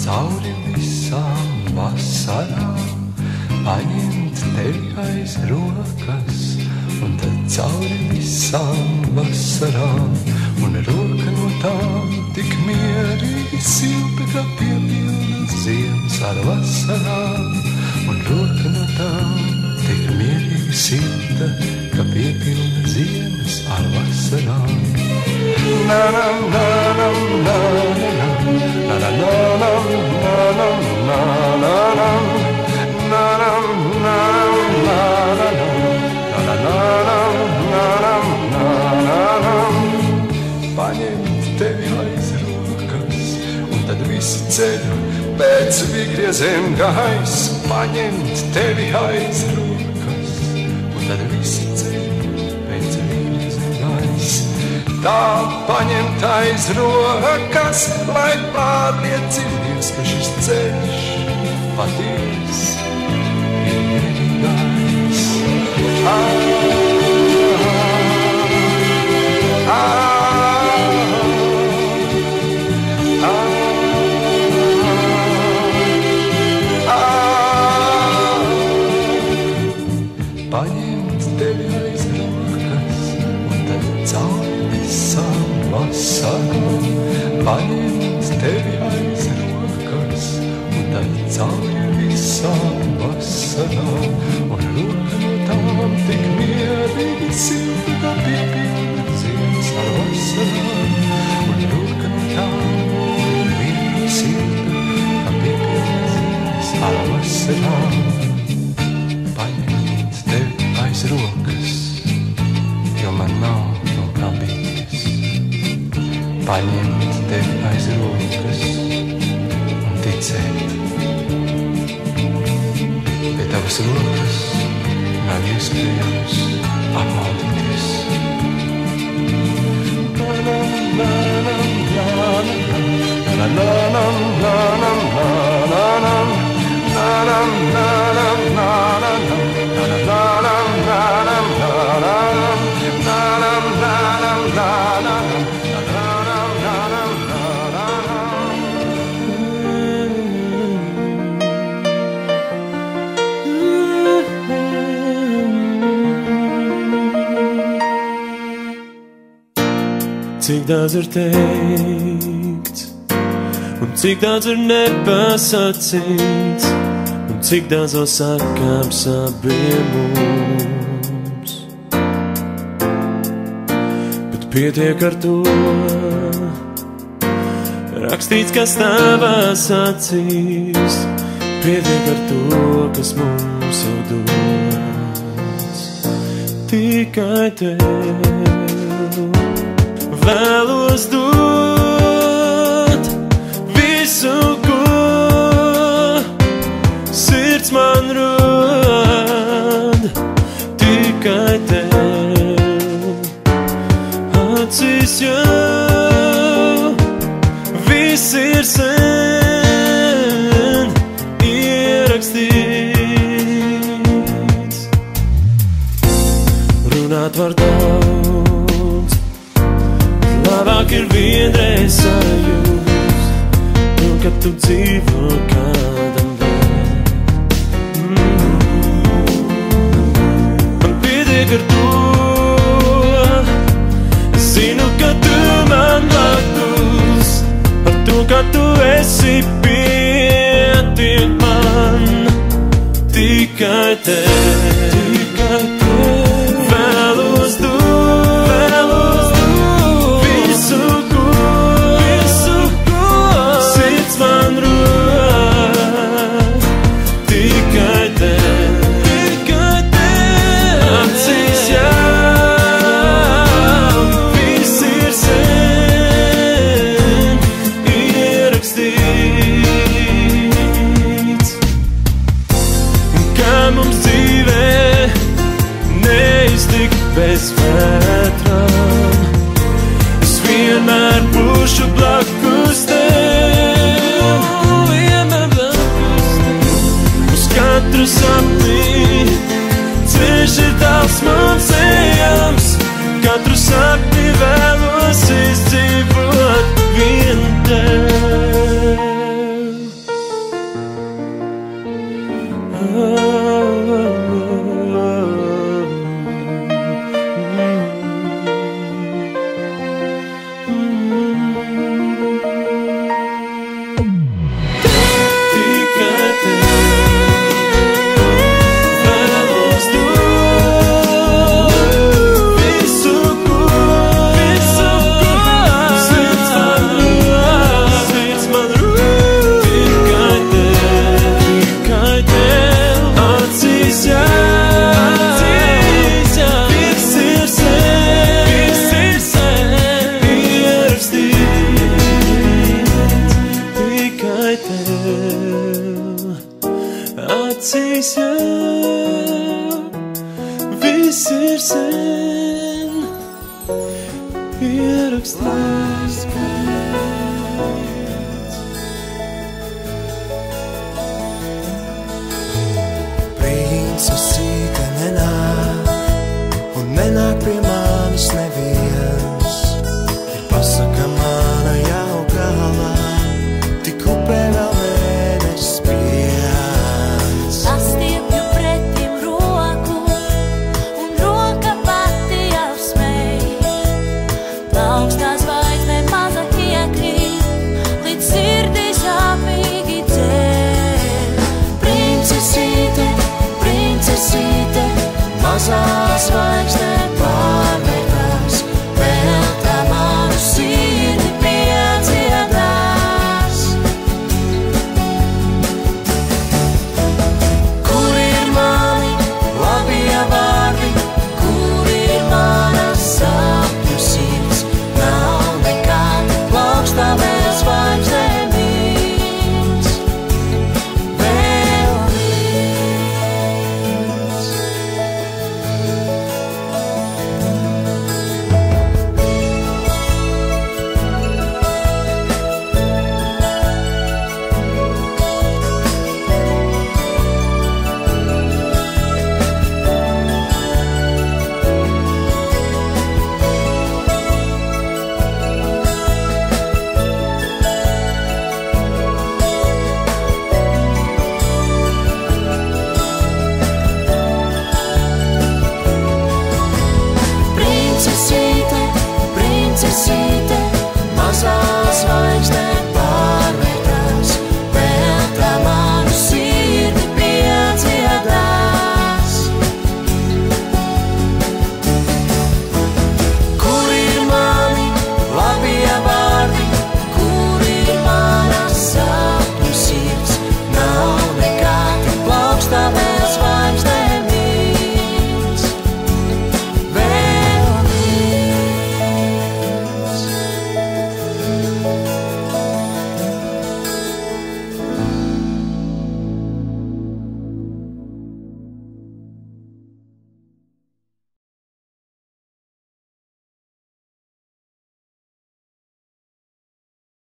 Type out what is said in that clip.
cauri visām vasarām, paņemt tevi aiz rokas, un tad cauri visām vasarām, un roka no tām tik mierīgi silta, kā piepilna ziemas ar vasarām, un roka no tām tik mierīgi silta, kā piepilna ziemas ar vasarām. Na-nam, na-nam, na-nam, na-nam, na-nam, na-nam, na-nam, na-nam, na-nam, paņemt tevi aiz rokas, un tad visi ceļu pēc vigriezēm gais, paņemt tevi aiz rokas, un tad visi ceļu pēc vigriezēm gais. Tā paņemt aiz rokas, lai pārliecinies, ka šis ceļš paties ir vienīgais. Paņemt tevi aiz rokas, un tad cauri visām vasarām, paņemt tevi aiz rokas, un tad cauri visām vasarām, un roka no tām tik mierīgi silta, kā piepilna ziemas ar vasarām, un roka no tām tik mierīgi silta, kā piepilna ziemas ar vasarām. Paņemt tevi aiz rokas, jo man nav no kā bīties. Paņemt tevi aiz rokas un ticēt. Pie tavas rokas nav iespējams apmaldīties. Cik daudz ir teikts, un cik daudz ir nepasacīts, un cik daudz vēl sakāms abiem mums. Bet pietiek ar to, rakstīts, kas tavās acīs, pietiek ar to, kas mums jau dots. Tikai tev vēlos dot visu, ko sirds man rod. Tikai tev acīs jau viss ir sen ierakstīts. Runāt var daudz, labāk ir vienreiz sajūst, un kad tu dzīvo kādam vēl. Man pietiek ar to, es zinu, ka tu man blakus, ar to, ka tu esi pietiek man. Tikai tev, tikai tev vēlos dot. Bez vētrām es vienmēr būšu blakus tev, vienmēr blakus tev. Uz katru sapni ceļš ir tāls mums ejams, katru sapni vēlos izdzīvot vien tev. sen ierakstīs.